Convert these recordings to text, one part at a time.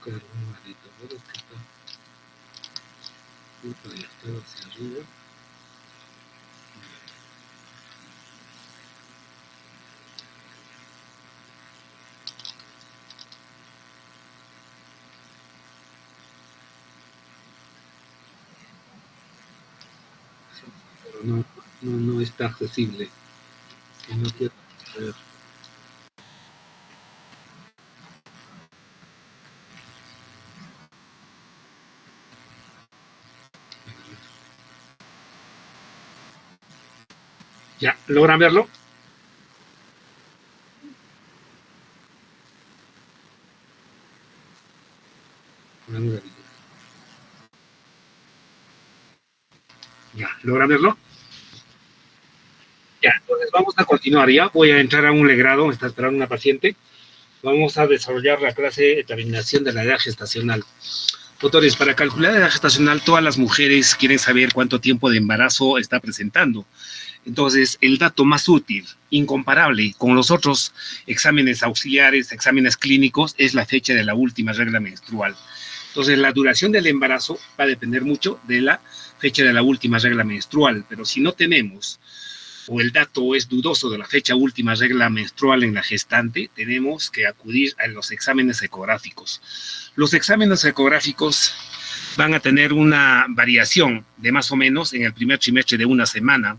buscar un meditador que está muy proyectado hacia arriba. Pero no está accesible. Y no quiero ver. ¿Ya logran verlo? ¿Ya logran verlo? Ya, entonces vamos a continuar ya. Voy a entrar a un legrado, me está esperando una paciente. Vamos a desarrollar la clase de determinación de la edad gestacional. Doctores, para calcular la edad gestacional, todas las mujeres quieren saber cuánto tiempo de embarazo está presentando. Entonces, el dato más útil, incomparable con los otros exámenes auxiliares, exámenes clínicos, es la fecha de la última regla menstrual. Entonces, la duración del embarazo va a depender mucho de la fecha de la última regla menstrual, pero si no tenemos o el dato es dudoso de la fecha última regla menstrual en la gestante, tenemos que acudir a los exámenes ecográficos. Los exámenes ecográficos van a tener una variación de más o menos en el primer trimestre de una semana.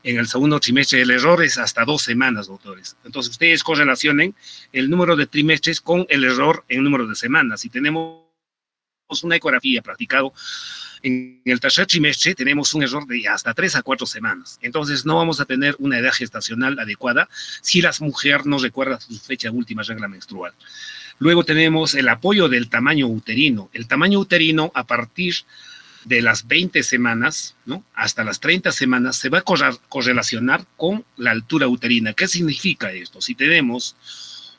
En el segundo trimestre el error es hasta 2 semanas, doctores. Entonces, ustedes correlacionen el número de trimestres con el error en número de semanas. Si tenemos una ecografía practicado en el tercer trimestre, tenemos un error de hasta 3 a 4 semanas. Entonces, no vamos a tener una edad gestacional adecuada si la mujer no recuerda su fecha última regla menstrual. Luego tenemos el apoyo del tamaño uterino. El tamaño uterino, a partir de las 20 semanas, ¿no?, hasta las 30 semanas, se va a correlacionar con la altura uterina. ¿Qué significa esto? Si tenemos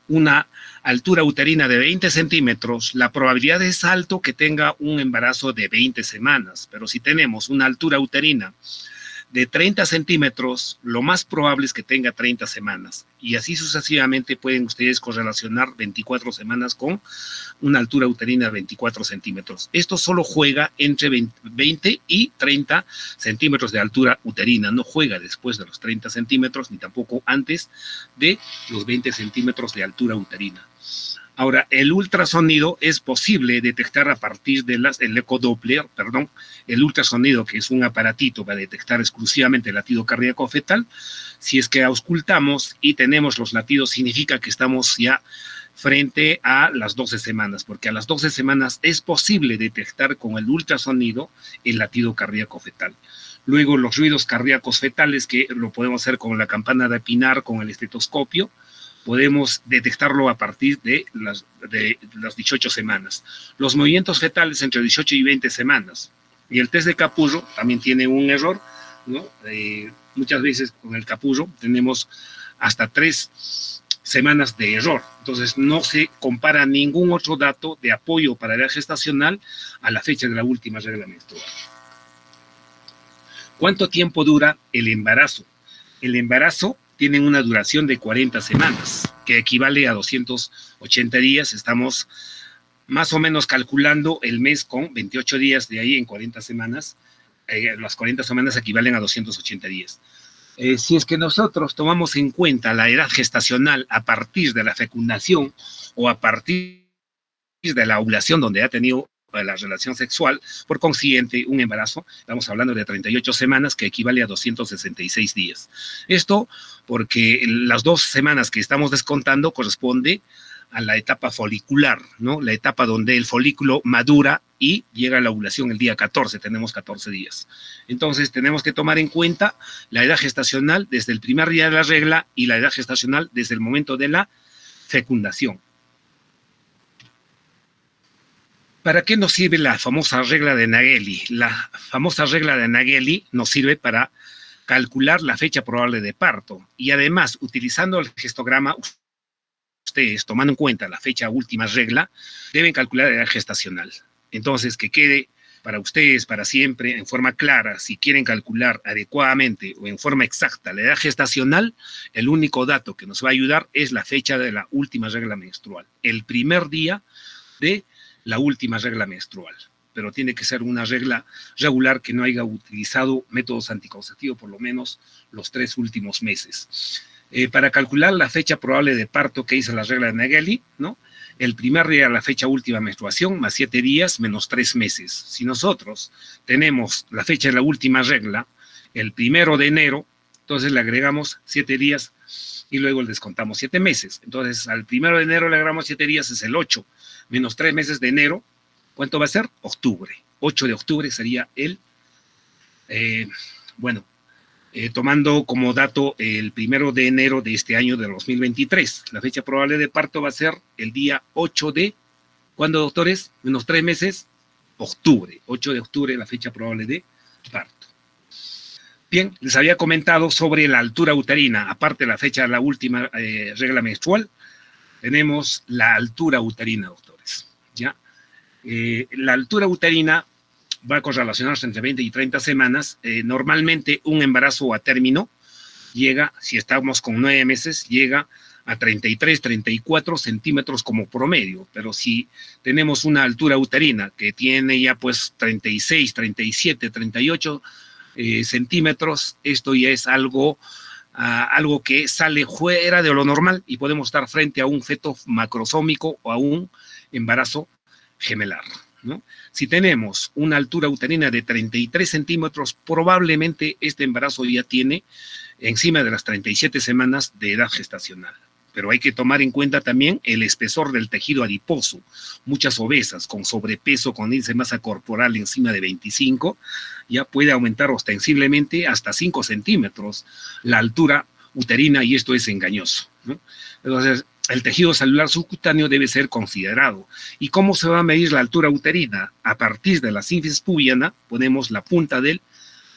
una altura uterina de 20 centímetros, la probabilidad es alto que tenga un embarazo de 20 semanas, pero si tenemos una altura uterina de 30 centímetros, lo más probable es que tenga 30 semanas. Y así sucesivamente pueden ustedes correlacionar 24 semanas con una altura uterina de 24 centímetros. Esto solo juega entre 20 y 30 centímetros de altura uterina. No juega después de los 30 centímetros, ni tampoco antes de los 20 centímetros de altura uterina. Ahora, el ultrasonido es posible detectar a partir de el ecodoppler, el ultrasonido, que es un aparatito para detectar exclusivamente el latido cardíaco fetal. Si es que auscultamos y tenemos los latidos, significa que estamos ya frente a las 12 semanas, porque a las 12 semanas es posible detectar con el ultrasonido el latido cardíaco fetal. Luego, los ruidos cardíacos fetales, que lo podemos hacer con la campana de Pinar, con el estetoscopio, podemos detectarlo a partir de las 18 semanas. Los movimientos fetales entre 18 y 20 semanas. Y el test de Capullo también tiene un error, ¿no? Muchas veces con el Capullo tenemos hasta 3 semanas de error. Entonces, no se compara ningún otro dato de apoyo para la edad gestacional a la fecha de la última regla menstrual. ¿Cuánto tiempo dura el embarazo? El embarazo tiene una duración de 40 semanas, que equivale a 280 días. Estamos más o menos calculando el mes con 28 días, de ahí en 40 semanas. Las 40 semanas equivalen a 280 días. Si es que nosotros tomamos en cuenta la edad gestacional a partir de la fecundación o a partir de la ovulación donde ha tenido la relación sexual, por consiguiente, un embarazo, estamos hablando de 38 semanas, que equivale a 266 días. Esto porque las 2 semanas que estamos descontando corresponde a la etapa folicular, ¿no? La etapa donde el folículo madura y llega a la ovulación el día 14, tenemos 14 días. Entonces, tenemos que tomar en cuenta la edad gestacional desde el primer día de la regla y la edad gestacional desde el momento de la fecundación. ¿Para qué nos sirve la famosa regla de Nageli? La famosa regla de Nageli nos sirve para calcular la fecha probable de parto. Y además, utilizando el gestograma, ustedes, tomando en cuenta la fecha última regla, deben calcular la edad gestacional. Entonces, que quede para ustedes, para siempre, en forma clara, si quieren calcular adecuadamente o en forma exacta la edad gestacional, el único dato que nos va a ayudar es la fecha de la última regla menstrual. El primer día de la última regla menstrual, pero tiene que ser una regla regular que no haya utilizado métodos anticonceptivos por lo menos los 3 últimos meses. Para calcular la fecha probable de parto que hizo la regla de Nageli, ¿no? El primer día, la fecha última menstruación, más 7 días, menos 3 meses. Si nosotros tenemos la fecha de la última regla, el 1 de enero, entonces le agregamos 7 días y luego le descontamos 7 meses. Entonces, al 1 de enero le agregamos 7 días, es el 8, menos 3 meses de enero. ¿Cuánto va a ser? Octubre. 8 de octubre sería el, tomando como dato el 1 de enero de este año de 2023. La fecha probable de parto va a ser el día 8 de, ¿cuándo, doctores? Menos 3 meses, octubre. 8 de octubre, la fecha probable de parto. Bien, les había comentado sobre la altura uterina. Aparte de la fecha de la última regla menstrual, tenemos la altura uterina, doctores. ¿Ya? La altura uterina va a correlacionarse entre 20 y 30 semanas. Normalmente un embarazo a término llega, si estamos con 9 meses, llega a 33, 34 centímetros como promedio, pero si tenemos una altura uterina que tiene ya pues 36, 37, 38 centímetros, esto ya es algo que sale fuera de lo normal y podemos estar frente a un feto macrosómico o a un embarazo gemelar, ¿no? Si tenemos una altura uterina de 33 centímetros, probablemente este embarazo ya tiene encima de las 37 semanas de edad gestacional. Pero hay que tomar en cuenta también el espesor del tejido adiposo. Muchas obesas con sobrepeso, con índice de masa corporal encima de 25, ya puede aumentar ostensiblemente hasta 5 centímetros la altura uterina y esto es engañoso, ¿no? Entonces, el tejido celular subcutáneo debe ser considerado. ¿Y cómo se va a medir la altura uterina? A partir de la sínfisis pubiana ponemos la punta de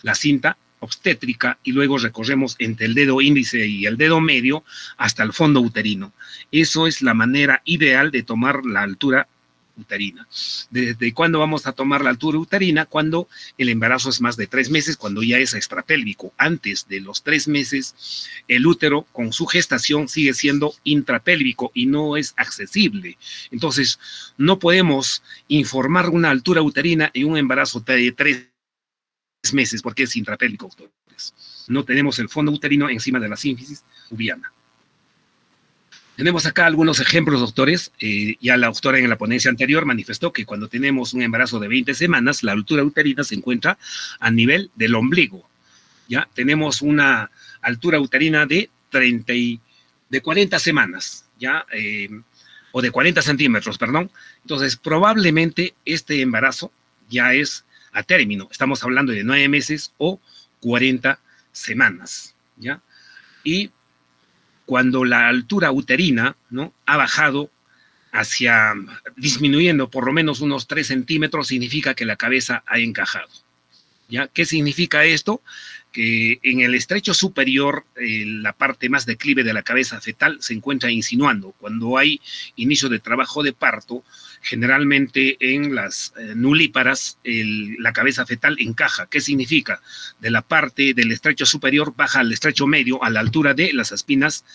la cinta obstétrica y luego recorremos entre el dedo índice y el dedo medio hasta el fondo uterino. Eso es la manera ideal de tomar la altura uterina. ¿Desde cuándo vamos a tomar la altura uterina? Cuando el embarazo es más de 3 meses, cuando ya es extrapélvico. Antes de los 3 meses, el útero con su gestación sigue siendo intrapélvico y no es accesible. Entonces, no podemos informar una altura uterina en un embarazo de 3 meses porque es intrapélvico, doctores. No tenemos el fondo uterino encima de la sínfisis pubiana. Tenemos acá algunos ejemplos, doctores. Ya la doctora en la ponencia anterior manifestó que cuando tenemos un embarazo de 20 semanas, la altura uterina se encuentra a nivel del ombligo. Ya tenemos una altura uterina de 40 semanas, ya, o de 40 centímetros, perdón. Entonces, probablemente este embarazo ya es a término. Estamos hablando de 9 meses o 40 semanas, ¿ya? Y cuando la altura uterina, ¿no?, ha bajado disminuyendo por lo menos unos 3 centímetros, significa que la cabeza ha encajado, ¿ya? ¿Qué significa esto? Que en el estrecho superior, la parte más declive de la cabeza fetal se encuentra insinuando. Cuando hay inicio de trabajo de parto, generalmente en las nulíparas, la cabeza fetal encaja. ¿Qué significa? De la parte del estrecho superior baja al estrecho medio a la altura de las espinas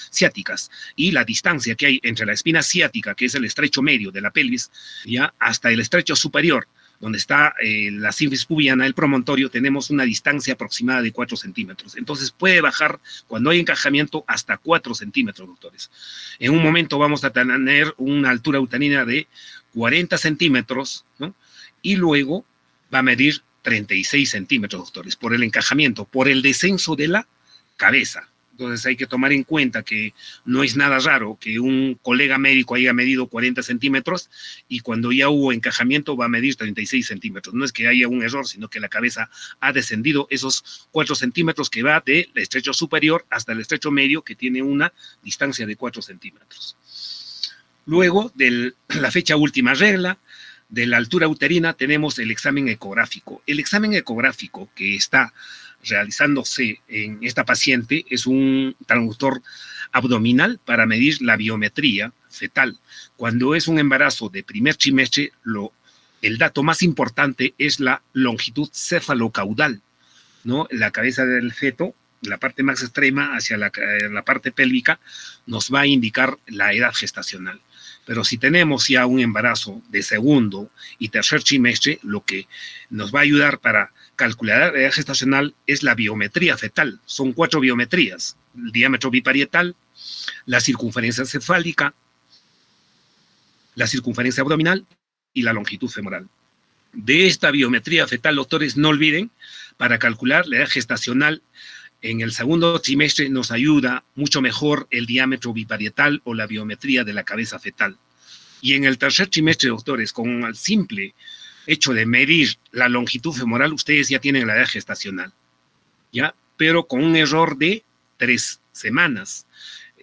ciáticas, y la distancia que hay entre la espina ciática, que es el estrecho medio de la pelvis, ya hasta el estrecho superior, donde está la sínfisis pubiana, el promontorio, tenemos una distancia aproximada de 4 centímetros. Entonces puede bajar, cuando hay encajamiento, hasta 4 centímetros, doctores. En un momento vamos a tener una altura uterina de 40 centímetros, ¿no? Y luego va a medir 36 centímetros, doctores, por el encajamiento, por el descenso de la cabeza. Entonces hay que tomar en cuenta que no es nada raro que un colega médico haya medido 40 centímetros y cuando ya hubo encajamiento va a medir 36 centímetros. No es que haya un error, sino que la cabeza ha descendido esos 4 centímetros que va del estrecho superior hasta el estrecho medio, que tiene una distancia de 4 centímetros. Luego de la fecha última regla, de la altura uterina, tenemos el examen ecográfico. El examen ecográfico que está realizándose en esta paciente es un transductor abdominal para medir la biometría fetal. Cuando es un embarazo de primer trimestre, el dato más importante es la longitud cefalocaudal, ¿no? La cabeza del feto, la parte más extrema hacia la parte pélvica, nos va a indicar la edad gestacional. Pero si tenemos ya un embarazo de segundo y tercer trimestre, lo que nos va a ayudar para calcular la edad gestacional es la biometría fetal. Son 4 biometrías: el diámetro biparietal, la circunferencia cefálica, la circunferencia abdominal y la longitud femoral. De esta biometría fetal, doctores, no olviden, para calcular la edad gestacional en el segundo trimestre nos ayuda mucho mejor el diámetro biparietal o la biometría de la cabeza fetal. Y en el tercer trimestre, doctores, con el simple hecho de medir la longitud femoral, ustedes ya tienen la edad gestacional, ¿ya? Pero con un error de 3 semanas.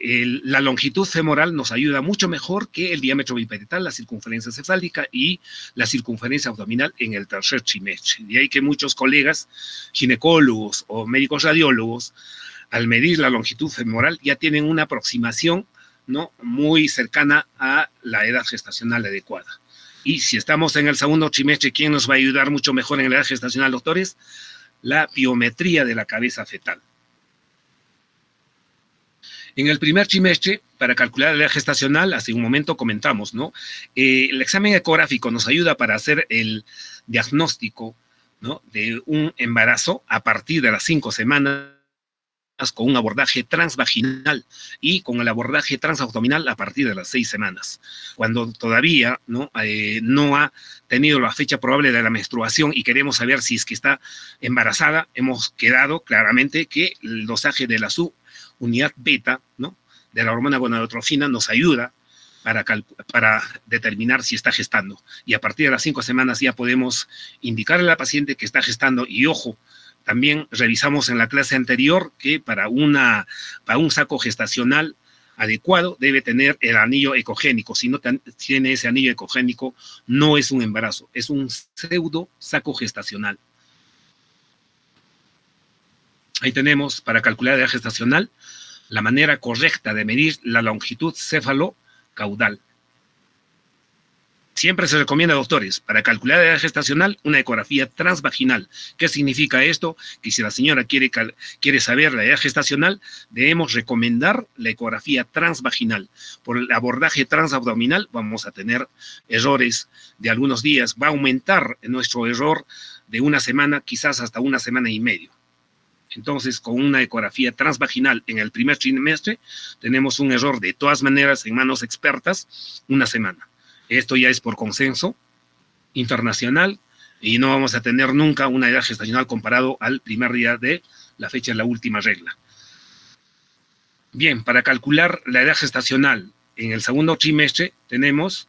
La longitud femoral nos ayuda mucho mejor que el diámetro biparietal, la circunferencia cefálica y la circunferencia abdominal en el tercer trimestre. De ahí que muchos colegas ginecólogos o médicos radiólogos, al medir la longitud femoral, ya tienen una aproximación, ¿no?, muy cercana a la edad gestacional adecuada. Y si estamos en el segundo trimestre, ¿quién nos va a ayudar mucho mejor en la edad gestacional, doctores? La biometría de la cabeza fetal. En el primer trimestre, para calcular la edad gestacional, hace un momento comentamos, ¿no? El examen ecográfico nos ayuda para hacer el diagnóstico, ¿no?, de un embarazo a partir de las 5 semanas con un abordaje transvaginal y con el abordaje transabdominal a partir de las 6 semanas. Cuando todavía no ha tenido la fecha probable de la menstruación y queremos saber si es que está embarazada, hemos quedado claramente que el dosaje de la subunidad beta, ¿no?, de la hormona gonadotrofina nos ayuda para determinar si está gestando. Y a partir de las 5 semanas ya podemos indicarle a la paciente que está gestando. Y ojo, también revisamos en la clase anterior que para un saco gestacional adecuado debe tener el anillo ecogénico. Si no tiene ese anillo ecogénico, no es un embarazo, es un pseudo saco gestacional. Ahí tenemos, para calcular la edad gestacional, la manera correcta de medir la longitud céfalo-caudal. Siempre se recomienda, doctores, para calcular la edad gestacional, una ecografía transvaginal. ¿Qué significa esto? Que si la señora quiere saber la edad gestacional, debemos recomendar la ecografía transvaginal. Por el abordaje transabdominal vamos a tener errores de algunos días. Va a aumentar nuestro error de una semana, quizás hasta una semana y medio. Entonces, con una ecografía transvaginal en el primer trimestre, tenemos un error de todas maneras en manos expertas, una semana. Esto ya es por consenso internacional y no vamos a tener nunca una edad gestacional comparado al primer día de la fecha de la última regla. Bien, para calcular la edad gestacional en el segundo trimestre tenemos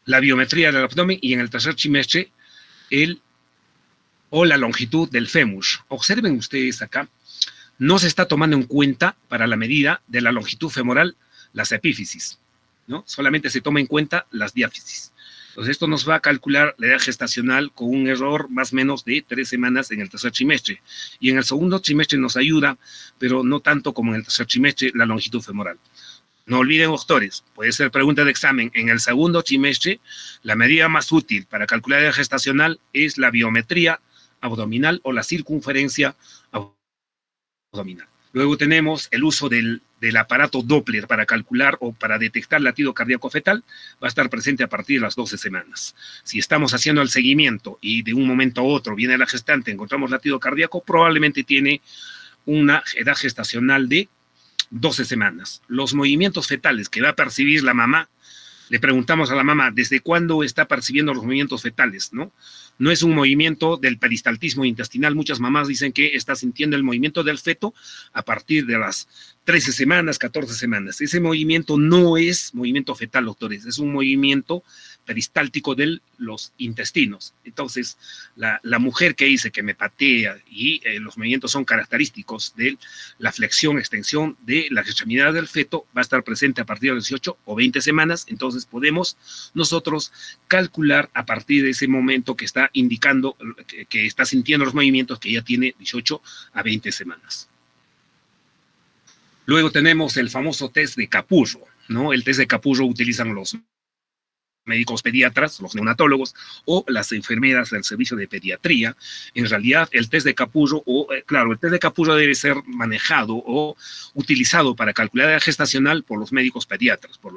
la biometría del abdomen y en el tercer trimestre la longitud del fémur. Observen ustedes acá, no se está tomando en cuenta para la medida de la longitud femoral las epífisis, ¿no? Solamente se toma en cuenta las diáfisis. Entonces esto nos va a calcular la edad gestacional con un error más o menos de 3 semanas en el tercer trimestre. Y en el segundo trimestre nos ayuda, pero no tanto como en el tercer trimestre, la longitud femoral. No olviden, doctores, puede ser pregunta de examen. En el segundo trimestre, la medida más útil para calcular la edad gestacional es la biometría abdominal o la circunferencia abdominal. Luego tenemos el uso del aparato Doppler para calcular o para detectar latido cardíaco fetal. Va a estar presente a partir de las 12 semanas. Si estamos haciendo el seguimiento y de un momento a otro viene la gestante, encontramos latido cardíaco, probablemente tiene una edad gestacional de 12 semanas. Los movimientos fetales que va a percibir la mamá, le preguntamos a la mamá, ¿desde cuándo está percibiendo los movimientos fetales, no? No es un movimiento del peristaltismo intestinal. Muchas mamás dicen que está sintiendo el movimiento del feto a partir de las 13 semanas, 14 semanas. Ese movimiento no es movimiento fetal, doctores, es un movimiento peristáltico de los intestinos. Entonces, la mujer que dice que me patea y los movimientos son característicos de la flexión, extensión de las extremidades del feto, va a estar presente a partir de 18 o 20 semanas. Entonces, podemos nosotros calcular a partir de ese momento que está indicando, que está sintiendo los movimientos, que ya tiene 18 a 20 semanas. Luego tenemos el famoso test de Capurro, ¿no? El test de Capurro utilizan los médicos pediatras, los neonatólogos, o las enfermeras del servicio de pediatría. En realidad, el test de capullo, claro, el test de capullo debe ser manejado o utilizado para calcular la edad gestacional por los médicos pediatras, por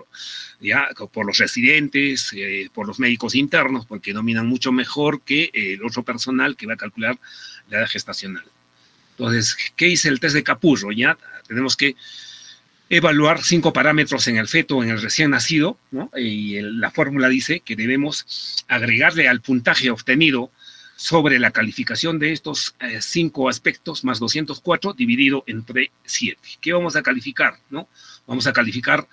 los residentes, por los médicos internos, porque dominan mucho mejor que el otro personal que va a calcular la edad gestacional. Entonces, ¿qué dice el test de capullo? Ya tenemos que evaluar 5 parámetros en el feto, en el recién nacido, ¿no? Y la fórmula dice que debemos agregarle al puntaje obtenido sobre la calificación de estos 5 aspectos más 204 dividido entre 7. ¿Qué vamos a calificar? ¿No? Vamos a calificar,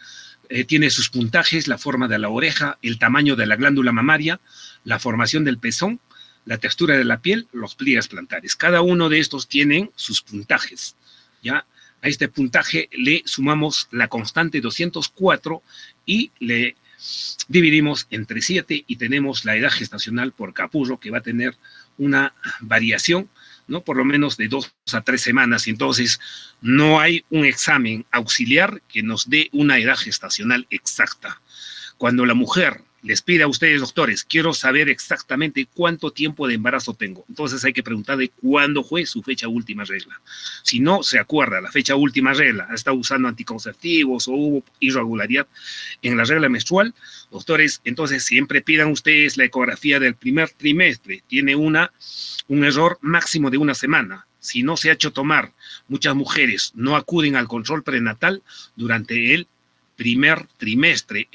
tiene sus puntajes, la forma de la oreja, el tamaño de la glándula mamaria, la formación del pezón, la textura de la piel, los pliegues plantares. Cada uno de estos tienen sus puntajes, ¿ya? A este puntaje le sumamos la constante 204 y le dividimos entre 7 y tenemos la edad gestacional por capullo, que va a tener una variación, ¿no? Por lo menos de 2 a 3 semanas. Y entonces no hay un examen auxiliar que nos dé una edad gestacional exacta. Cuando la mujer les pide a ustedes, doctores, quiero saber exactamente cuánto tiempo de embarazo tengo, entonces hay que preguntarle cuándo fue su fecha última regla. Si no se acuerda la fecha última regla, ha estado usando anticonceptivos o hubo irregularidad en la regla menstrual, doctores, entonces siempre pidan ustedes la ecografía del primer trimestre. Tiene un error máximo de 1 semana. Si no se ha hecho tomar, muchas mujeres no acuden al control prenatal durante el primer trimestre.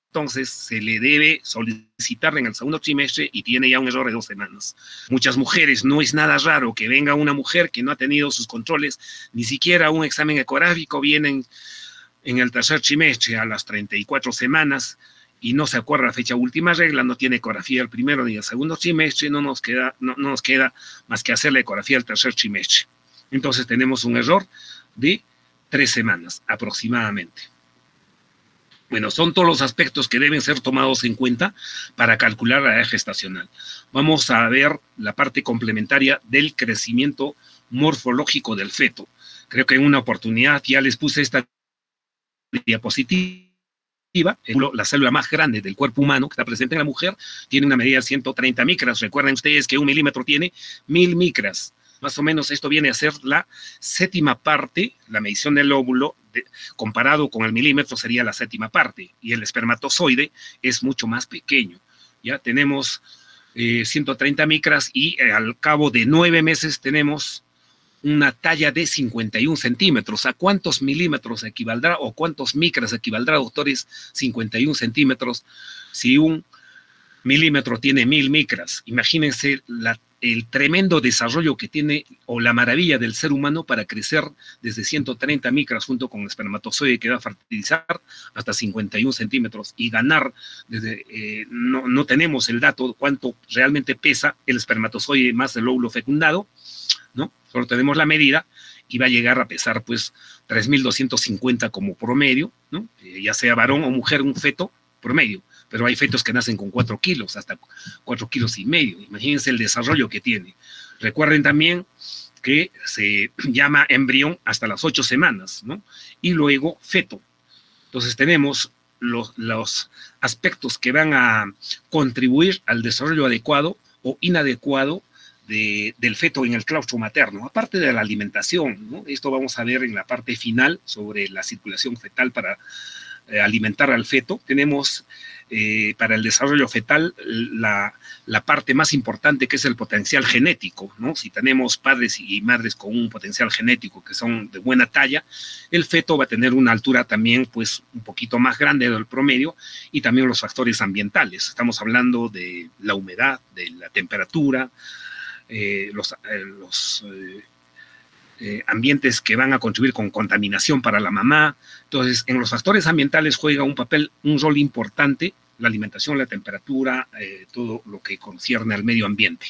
Entonces se le debe solicitar en el segundo trimestre y tiene ya un error de 2 semanas. Muchas mujeres, no es nada raro que venga una mujer que no ha tenido sus controles, ni siquiera un examen ecográfico, vienen en el tercer trimestre a las 34 semanas y no se acuerda la fecha última regla, no tiene ecografía el primero ni el segundo trimestre, no nos queda más que hacer la ecografía el tercer trimestre. Entonces tenemos un error de 3 semanas aproximadamente. Bueno, son todos los aspectos que deben ser tomados en cuenta para calcular la edad gestacional. Vamos a ver la parte complementaria del crecimiento morfológico del feto. Creo que en una oportunidad ya les puse esta diapositiva. La célula más grande del cuerpo humano que está presente en la mujer tiene una medida de 130 micras. Recuerden ustedes que 1 milímetro tiene 1000 micras. Más o menos esto viene a ser la 7ª parte, la medición del óvulo, comparado con el milímetro sería la 7ª parte, y el espermatozoide es mucho más pequeño. Ya tenemos 130 micras y al cabo de 9 meses tenemos una talla de 51 centímetros. ¿A cuántos milímetros equivaldrá o cuántos micras equivaldrá, doctores, 51 centímetros? Si un milímetro tiene 1000 micras, imagínense el tremendo desarrollo que tiene, o la maravilla del ser humano para crecer desde 130 micras junto con el espermatozoide que va a fertilizar hasta 51 centímetros y ganar no tenemos el dato cuánto realmente pesa el espermatozoide más el óvulo fecundado, ¿no? Solo tenemos la medida y va a llegar a pesar pues 3.250 como promedio, ¿no? Ya sea varón o mujer, un feto promedio. Pero hay fetos que nacen con 4 kilos, hasta 4 kilos y medio. Imagínense el desarrollo que tiene. Recuerden también que se llama embrión hasta las 8 semanas, ¿no? Y luego feto. Entonces tenemos los aspectos que van a contribuir al desarrollo adecuado o inadecuado del feto en el claustro materno, aparte de la alimentación, ¿no? Esto vamos a ver en la parte final sobre la circulación fetal para alimentar al feto. Tenemos para el desarrollo fetal la parte más importante, que es el potencial genético, ¿no? Si tenemos padres y madres con un potencial genético que son de buena talla, el feto va a tener una altura también pues un poquito más grande del promedio, y también los factores ambientales. Estamos hablando de la humedad, de la temperatura, los ambientes que van a contribuir con contaminación para la mamá. Entonces, en los factores ambientales juega un rol importante la alimentación, la temperatura, todo lo que concierne al medio ambiente.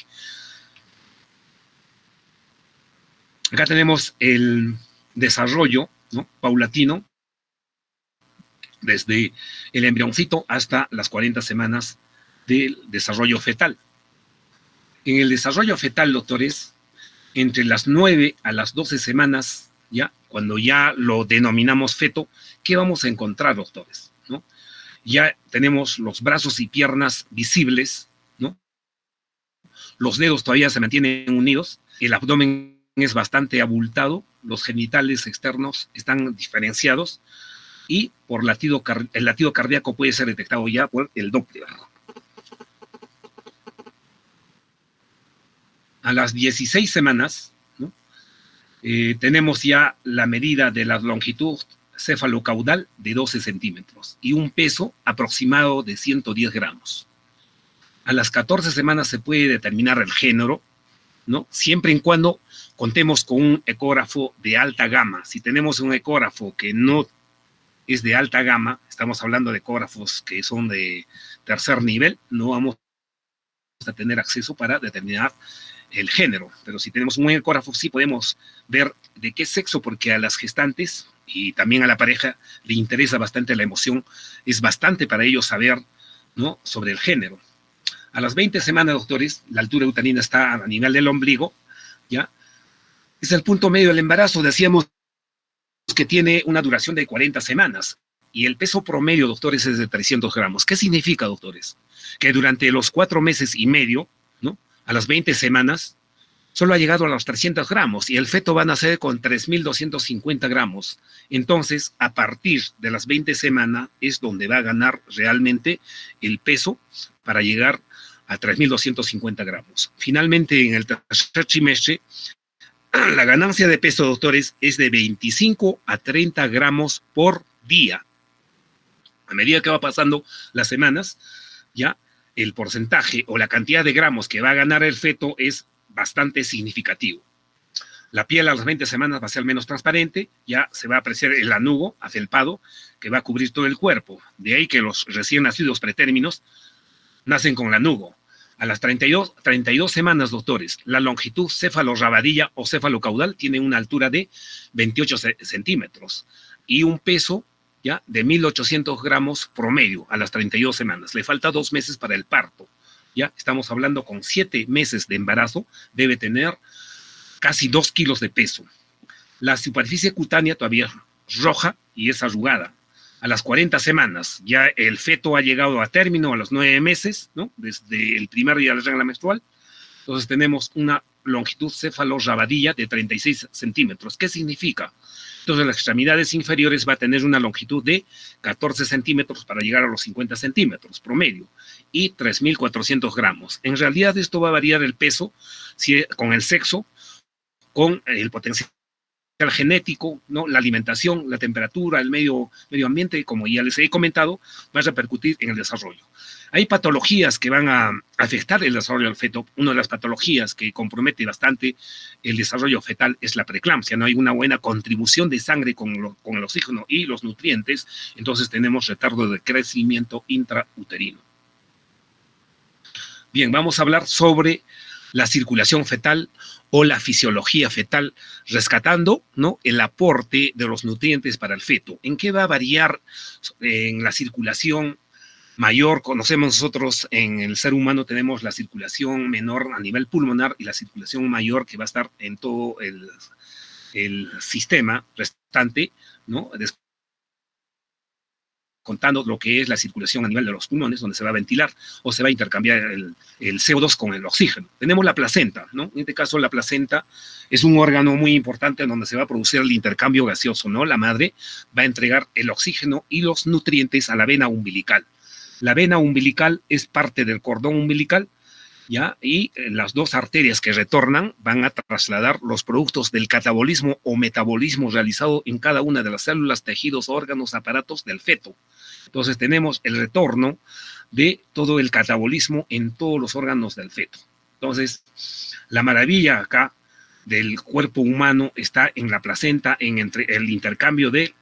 Acá tenemos el desarrollo, ¿no?, paulatino, desde el embrioncito hasta las 40 semanas del desarrollo fetal. En el desarrollo fetal, doctores, entre las 9 a las 12 semanas, ya, cuando ya lo denominamos feto, ¿qué vamos a encontrar, doctores? ¿No? ya tenemos los brazos y piernas visibles, ¿no? Los dedos todavía se mantienen unidos, el abdomen es bastante abultado, los genitales externos están diferenciados y por el latido cardíaco puede ser detectado ya por el Doppler. A las 16 semanas, ¿no? Tenemos ya la medida de la longitud cefalocaudal de 12 centímetros y un peso aproximado de 110 gramos. A las 14 semanas se puede determinar el género, ¿no? Siempre y cuando contemos con un ecógrafo de alta gama. Si tenemos un ecógrafo que no es de alta gama, estamos hablando de ecógrafos que son de tercer nivel, no vamos a tener acceso para determinar el género. Pero si tenemos un buen ecógrafo, sí podemos ver de qué sexo, porque a las gestantes y también a la pareja le interesa bastante la emoción, es bastante para ellos saber, ¿no?, sobre el género. A las 20 semanas, doctores, la altura uterina está a nivel del ombligo, ¿ya? Es el punto medio del embarazo, decíamos que tiene una duración de 40 semanas, y el peso promedio, doctores, es de 300 gramos. ¿Qué significa, doctores? Que durante los 4 meses y medio, ¿no?, a las 20 semanas, solo ha llegado a los 300 gramos y el feto va a nacer con 3.250 gramos. Entonces, a partir de las 20 semanas es donde va a ganar realmente el peso para llegar a 3.250 gramos. Finalmente, en el tercer trimestre, la ganancia de peso, doctores, es de 25 a 30 gramos por día. A medida que va pasando las semanas, ya el porcentaje o la cantidad de gramos que va a ganar el feto es bastante significativo. La piel a las 20 semanas va a ser menos transparente, ya se va a apreciar el lanugo afelpado que va a cubrir todo el cuerpo. De ahí que los recién nacidos pretérminos nacen con lanugo. A las 32 semanas, doctores, la longitud cefalorrabadilla o cefalocaudal tiene una altura de 28 centímetros y un peso ya de 1.800 gramos promedio a las 32 semanas. Le falta 2 meses para el parto. Ya estamos hablando con 7 meses de embarazo, debe tener casi 2 kilos de peso. La superficie cutánea todavía es roja y es arrugada. A las 40 semanas ya el feto ha llegado a término a los 9 meses, ¿no?, desde el primer día de la regla menstrual. Entonces tenemos una longitud cefalorrabadilla de 36 centímetros. ¿Qué significa? Entonces las extremidades inferiores va a tener una longitud de 14 centímetros para llegar a los 50 centímetros promedio y 3.400 gramos. En realidad esto va a variar el peso con el sexo, con el potencial genético, ¿no?, la alimentación, la temperatura, el medio ambiente, como ya les he comentado, va a repercutir en el desarrollo. Hay patologías que van a afectar el desarrollo del feto. Una de las patologías que compromete bastante el desarrollo fetal es la preeclampsia. No hay una buena contribución de sangre con el oxígeno y los nutrientes, entonces tenemos retardo de crecimiento intrauterino. Bien, vamos a hablar sobre la circulación fetal o la fisiología fetal, rescatando, ¿no?, el aporte de los nutrientes para el feto. ¿En qué va a variar en la circulación mayor? Conocemos nosotros en el ser humano, tenemos la circulación menor a nivel pulmonar y la circulación mayor que va a estar en todo el sistema restante, ¿no?, contando lo que es la circulación a nivel de los pulmones, donde se va a ventilar o se va a intercambiar el CO2 con el oxígeno. Tenemos la placenta, ¿no? En este caso, la placenta es un órgano muy importante en donde se va a producir el intercambio gaseoso, ¿no? La madre va a entregar el oxígeno y los nutrientes a la vena umbilical. La vena umbilical es parte del cordón umbilical, ¿ya? Y las 2 arterias que retornan van a trasladar los productos del catabolismo o metabolismo realizado en cada una de las células, tejidos, órganos, aparatos del feto. Entonces tenemos el retorno de todo el catabolismo en todos los órganos del feto. Entonces, la maravilla acá del cuerpo humano está en la placenta, en el intercambio de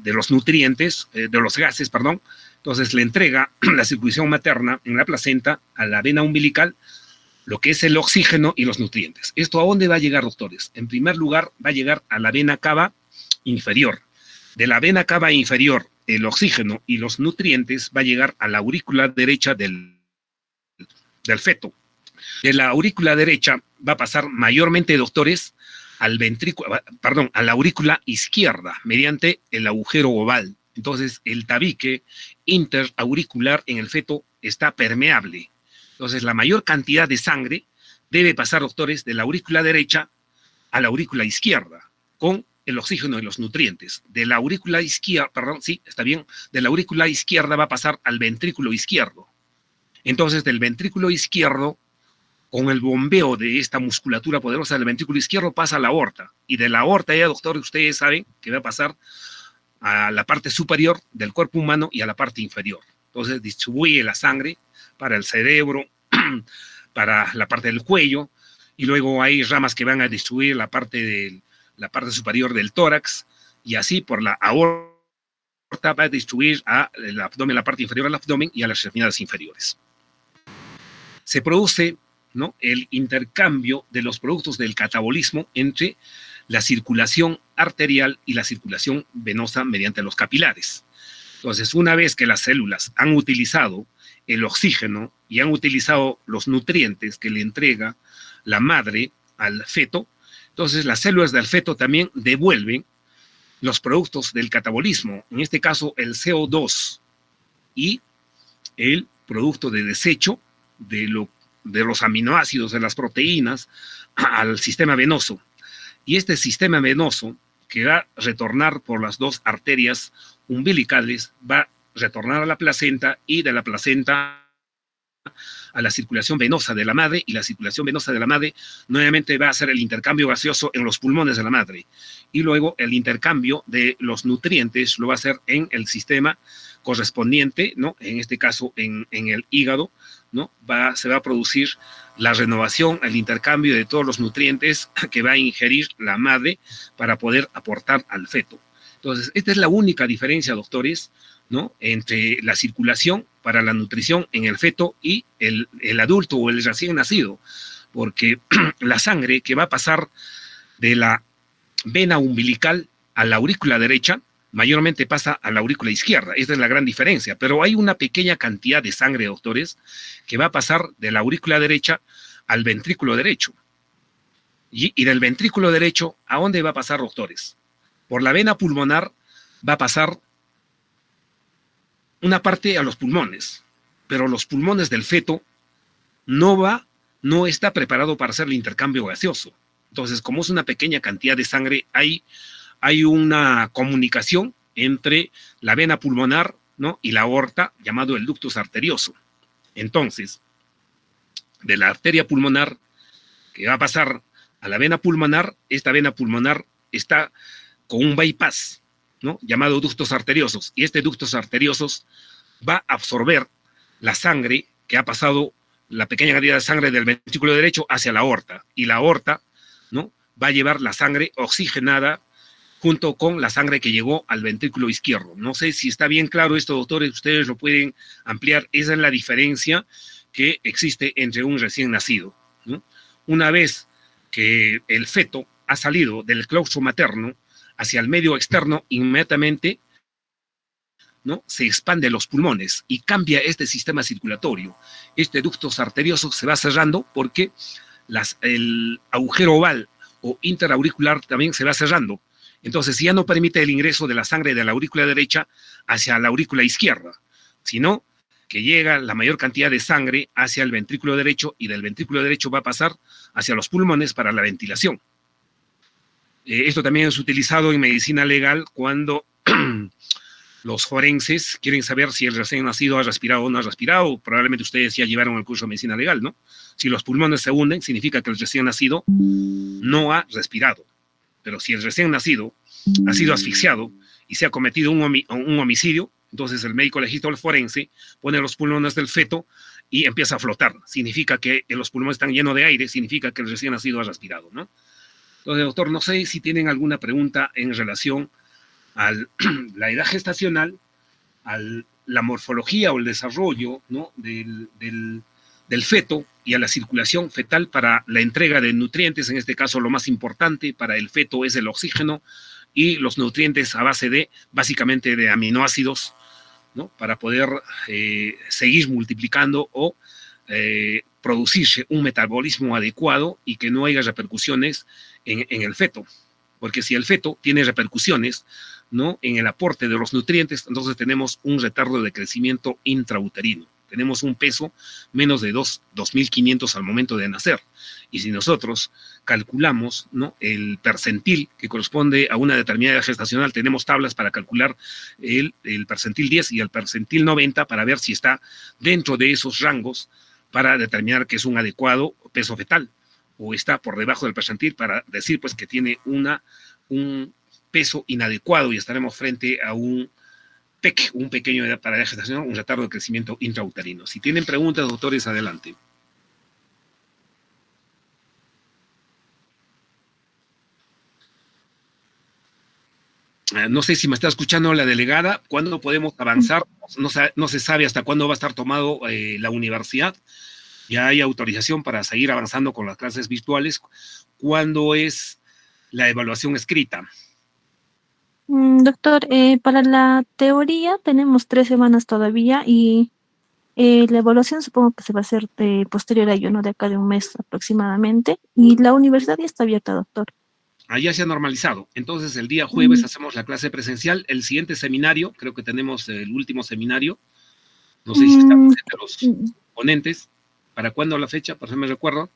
los nutrientes, de los gases, perdón. Entonces le entrega la circulación materna en la placenta a la vena umbilical lo que es el oxígeno y los nutrientes. ¿Esto a dónde va a llegar, doctores? En primer lugar, va a llegar a la vena cava inferior. De la vena cava inferior, el oxígeno y los nutrientes va a llegar a la aurícula derecha del feto. De la aurícula derecha va a pasar mayormente, doctores, a la aurícula izquierda mediante el agujero oval. Entonces, el tabique interauricular en el feto está permeable. Entonces, la mayor cantidad de sangre debe pasar, doctores, de la aurícula derecha a la aurícula izquierda, con el oxígeno y los nutrientes. De la aurícula izquierda, perdón, sí, está bien, de la aurícula izquierda va a pasar al ventrículo izquierdo. Entonces, del ventrículo izquierdo, con el bombeo de esta musculatura poderosa del ventrículo izquierdo, pasa a la aorta. Y de la aorta, ya, doctor, ustedes saben que va a pasar a la parte superior del cuerpo humano y a la parte inferior. Entonces, distribuye la sangre para el cerebro, para la parte del cuello, y luego hay ramas que van a distribuir la parte superior del tórax, y así por la aorta va a distribuir al abdomen, la parte inferior del abdomen y a las extremidades inferiores. Se produce, ¿no?, el intercambio de los productos del catabolismo entre la circulación arterial y la circulación venosa mediante los capilares. Entonces, una vez que las células han utilizado el oxígeno y han utilizado los nutrientes que le entrega la madre al feto, entonces las células del feto también devuelven los productos del catabolismo, en este caso el CO2 y el producto de desecho de los aminoácidos, de las proteínas, al sistema venoso. Y este sistema venoso, que va a retornar por las dos arterias umbilicales, va a retornar a la placenta, y de la placenta a la circulación venosa de la madre, y la circulación venosa de la madre nuevamente va a hacer el intercambio gaseoso en los pulmones de la madre, y luego el intercambio de los nutrientes lo va a hacer en el sistema correspondiente, ¿no?, en este caso en el hígado, ¿no? Se va a producir la renovación, el intercambio de todos los nutrientes que va a ingerir la madre para poder aportar al feto. Entonces, esta es la única diferencia, doctores, ¿no?, entre la circulación para la nutrición en el feto y el adulto o el recién nacido, porque la sangre que va a pasar de la vena umbilical a la aurícula derecha mayormente pasa a la aurícula izquierda. Esta es la gran diferencia, pero hay una pequeña cantidad de sangre, doctores, que va a pasar de la aurícula derecha al ventrículo derecho. Y del ventrículo derecho, ¿a dónde va a pasar, doctores? Por la vena pulmonar va a pasar una parte a los pulmones, pero los pulmones del feto no está preparado para hacer el intercambio gaseoso. Entonces, como es una pequeña cantidad de sangre, hay una comunicación entre la vena pulmonar, ¿no?, y la aorta, llamado el ductus arterioso. Entonces, de la arteria pulmonar que va a pasar a la vena pulmonar, esta vena pulmonar está con un bypass, ¿no?, llamado ductos arteriosos, y este ductos arteriosos va a absorber la sangre que ha pasado, la pequeña cantidad de sangre del ventrículo derecho hacia la aorta, y la aorta, ¿no?, va a llevar la sangre oxigenada junto con la sangre que llegó al ventrículo izquierdo. No sé si está bien claro esto, doctores, ustedes lo pueden ampliar. Esa es la diferencia que existe entre un recién nacido, ¿no? Una vez que el feto ha salido del claustro materno hacia el medio externo, inmediatamente, ¿no?, se expande los pulmones y cambia este sistema circulatorio. Este ducto arterioso se va cerrando porque el agujero oval o interauricular también se va cerrando. Entonces ya no permite el ingreso de la sangre de la aurícula derecha hacia la aurícula izquierda, sino que llega la mayor cantidad de sangre hacia el ventrículo derecho, y del ventrículo derecho va a pasar hacia los pulmones para la ventilación. Esto también es utilizado en medicina legal cuando los forenses quieren saber si el recién nacido ha respirado o no ha respirado. Probablemente ustedes ya llevaron el curso de medicina legal, ¿no? Si los pulmones se hunden, significa que el recién nacido no ha respirado. Pero si el recién nacido ha sido asfixiado y se ha cometido un homicidio, entonces el médico legista o el forense pone los pulmones del feto y empieza a flotar. Significa que los pulmones están llenos de aire, significa que el recién nacido ha respirado, ¿no? Entonces, doctor, no sé si tienen alguna pregunta en relación a la edad gestacional, a la morfología o el desarrollo, ¿no?, del feto, y a la circulación fetal para la entrega de nutrientes. En este caso, lo más importante para el feto es el oxígeno y los nutrientes a base de, básicamente, de aminoácidos, ¿no?, para poder seguir multiplicando o producirse un metabolismo adecuado y que no haya repercusiones en el feto. Porque si el feto tiene repercusiones, ¿no? En el aporte de los nutrientes, entonces tenemos un retardo de crecimiento intrauterino. Tenemos un peso menos de 2.500 al momento de nacer. Y si nosotros calculamos, ¿no?, el percentil que corresponde a una determinada edad gestacional, tenemos tablas para calcular el percentil 10 y el percentil 90 para ver si está dentro de esos rangos para determinar que es un adecuado peso fetal o está por debajo del percentil para decir pues que tiene un peso inadecuado y estaremos frente a un PEC, un pequeño edad para la gestación, un retardo de crecimiento intrauterino. Si tienen preguntas, doctores, adelante. No sé si me está escuchando la delegada. ¿Cuándo podemos avanzar? No se sabe hasta cuándo va a estar tomado la universidad. Ya hay autorización para seguir avanzando con las clases virtuales. ¿Cuándo es la evaluación escrita? Doctor, para la teoría tenemos 3 semanas todavía y la evaluación supongo que se va a hacer posterior a ello, ¿no? De acá de un mes aproximadamente. Y la universidad ya está abierta, doctor. Allá se ha normalizado. Entonces, el día jueves Mm, hacemos la clase presencial. El siguiente seminario, creo que tenemos el último seminario. No sé si están mm, presentes los ponentes. ¿Para cuándo la fecha? Por eso me recuerdo.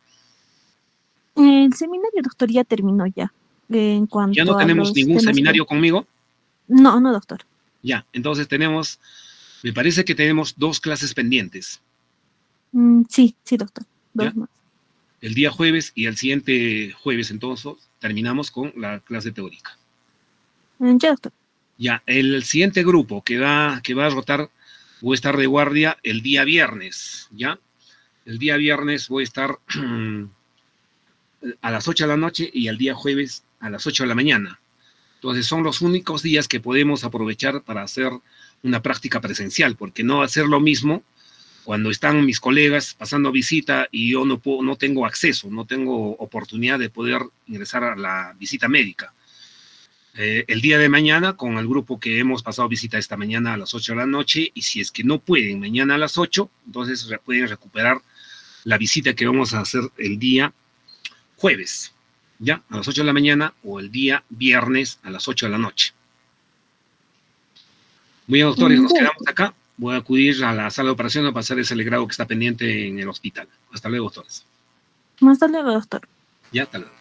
el seminario, doctor, ya terminó ya. En Ya no cuanto a tenemos los ningún temas que... seminario conmigo. No, no, doctor. Ya, entonces tenemos, me parece que tenemos 2 clases pendientes. Sí, sí, doctor. ¿Ya? 2 más. El día jueves y el siguiente jueves, entonces, terminamos con la clase teórica. Ya, doctor. Ya, el siguiente grupo que va a rotar, voy a estar de guardia el día viernes, ¿ya? El día viernes voy a estar a las 8 de la noche y el día jueves a las 8 de la mañana. Entonces son los únicos días que podemos aprovechar para hacer una práctica presencial, porque no va a ser lo mismo cuando están mis colegas pasando visita y yo no tengo acceso, no tengo oportunidad de poder ingresar a la visita médica. El día de mañana, con el grupo que hemos pasado visita esta mañana a las 8 de la noche, y si es que no pueden mañana a las 8, entonces pueden recuperar la visita que vamos a hacer el día jueves, ¿ya? A las 8 de la mañana o el día viernes a las 8 de la noche. Muy bien, doctores, nos Ya, quedamos acá. Voy a acudir a la sala de operaciones para hacer ese legrado que está pendiente en el hospital. Hasta luego, doctores. hasta luego, doctor. Ya, hasta luego.